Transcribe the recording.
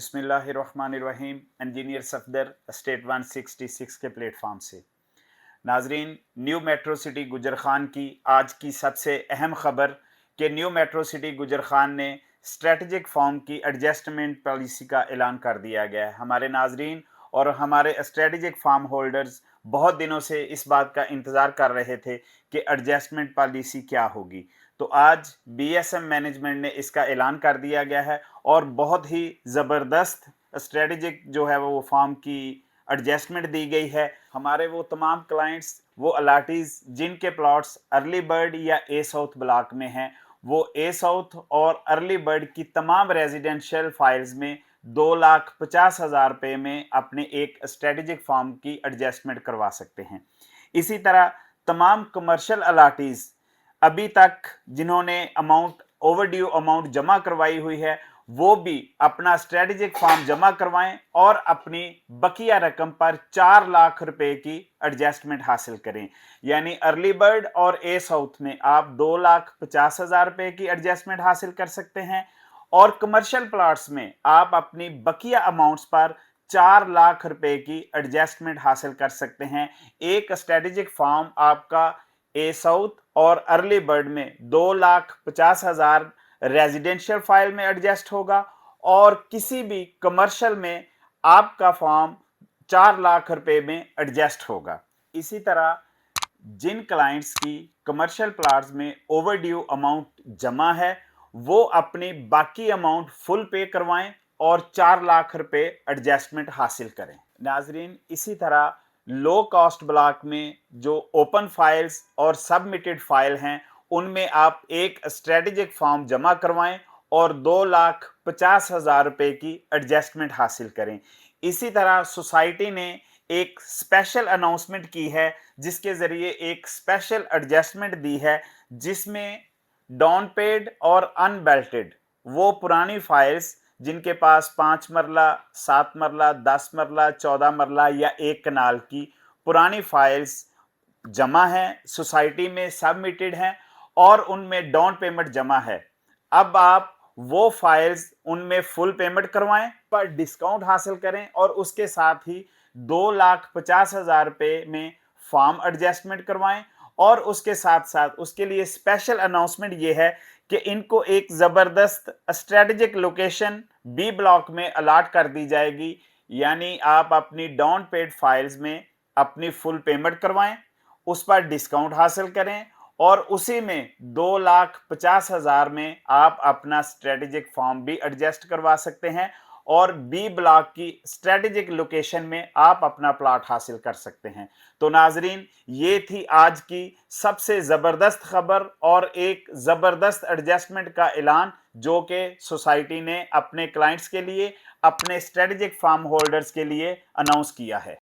बिस्मिल्लाहिर्रहमानिर्रहीम। Engineer Safdar state 166 के platform से नाजरीन, न्यू मेट्रो सिटी गुजर खान की आज की सबसे अहम खबर कि न्यू मेट्रो सिटी गुजर खान ने स्ट्रेटजिक फॉर्म की एडजस्टमेंट पॉलिसी का ऐलान कर दिया गया है। हमारे नाजरीन और हमारे स्ट्रेटजिक फार्म होल्डर्स बहुत दिनों से इस बात का इंतज़ार कर रहे थे कि एडजस्टमेंट पॉलिसी क्या होगी। तो आज बीएसएम मैनेजमेंट ने इसका ऐलान कर दिया गया है और बहुत ही ज़बरदस्त स्ट्रेटजिक जो है वो फार्म की एडजस्टमेंट दी गई है। हमारे वो तमाम क्लाइंट्स, वो अलाटीज़ जिनके प्लॉट्स अर्ली बर्ड या ए साउथ ब्लॉक में हैं, वो ए साउथ और अर्ली बर्ड की तमाम रेजिडेंशियल फाइल्स में 2,50,000 रुपये में अपने एक स्ट्रेटजिक फार्म की एडजस्टमेंट करवा सकते हैं। इसी तरह तमाम कमर्शियल अलाटीज़ अभी तक जिन्होंने अमाउंट ओवरड्यू अमाउंट जमा करवाई हुई है, वो भी अपना स्ट्रेटजिक फॉर्म जमा करवाएं और अपनी बकिया रकम पर 4 लाख रुपए की एडजस्टमेंट हासिल करें। यानी अर्ली बर्ड और ए साउथ में आप 2,50,000 रुपए की एडजस्टमेंट हासिल कर सकते हैं और कमर्शियल प्लॉट्स में आप अपनी बकिया अमाउंट्स पर 4 लाख रुपए की एडजस्टमेंट हासिल कर सकते हैं। एक स्ट्रेटजिक फॉर्म आपका ए साउथ और अर्ली बर्ड में 2,50,000 रेजिडेंशियल फाइल में एडजस्ट होगा और किसी भी कमर्शियल में आपका फॉर्म 4 लाख रुपए में एडजस्ट होगा। इसी तरह जिन क्लाइंट्स की कमर्शियल प्लॉट्स में ओवरड्यू अमाउंट जमा है, वो अपनी बाकी अमाउंट फुल पे करवाएं और 4 लाख रुपए एडजस्टमेंट हासिल करें। नाजरीन, इसी तरह लो कॉस्ट ब्लॉक में जो ओपन फाइल्स और सबमिटेड फाइल हैं, उनमें आप एक स्ट्रेटजिक फॉर्म जमा करवाएं और 2,50,000 रुपए की एडजस्टमेंट हासिल करें। इसी तरह सोसाइटी ने एक स्पेशल अनाउंसमेंट की है जिसके ज़रिए एक स्पेशल एडजस्टमेंट दी है, जिसमें डाउन पेड और अनबेल्टेड वो पुरानी फाइल्स जिनके पास 5 मरला, 7 मरला, 10 मरला, 14 मरला या 1 कनाल की पुरानी फाइल्स जमा हैं, सोसाइटी में सबमिटेड हैं और उनमें डाउन पेमेंट जमा है, अब आप वो फाइल्स उनमें फुल पेमेंट करवाएं, पर डिस्काउंट हासिल करें और उसके साथ ही 2,50,000 रुपये में फॉर्म एडजस्टमेंट करवाएं। और उसके साथ साथ उसके लिए स्पेशल अनाउंसमेंट ये है कि इनको एक ज़बरदस्त स्ट्रेटजिक लोकेशन बी ब्लॉक में अलाट कर दी जाएगी। यानी आप अपनी डाउन पेड फाइल्स में अपनी फुल पेमेंट करवाएं, उस पर डिस्काउंट हासिल करें और उसी में 2,50,000 में आप अपना स्ट्रेटजिक फॉर्म भी एडजस्ट करवा सकते हैं और बी ब्लॉक की स्ट्रेटजिक लोकेशन में आप अपना प्लॉट हासिल कर सकते हैं। तो नाजरीन, ये थी आज की सबसे ज़बरदस्त खबर और एक ज़बरदस्त एडजस्टमेंट का ऐलान जो कि सोसाइटी ने अपने क्लाइंट्स के लिए, अपने स्ट्रेटजिक फार्म होल्डर्स के लिए अनाउंस किया है।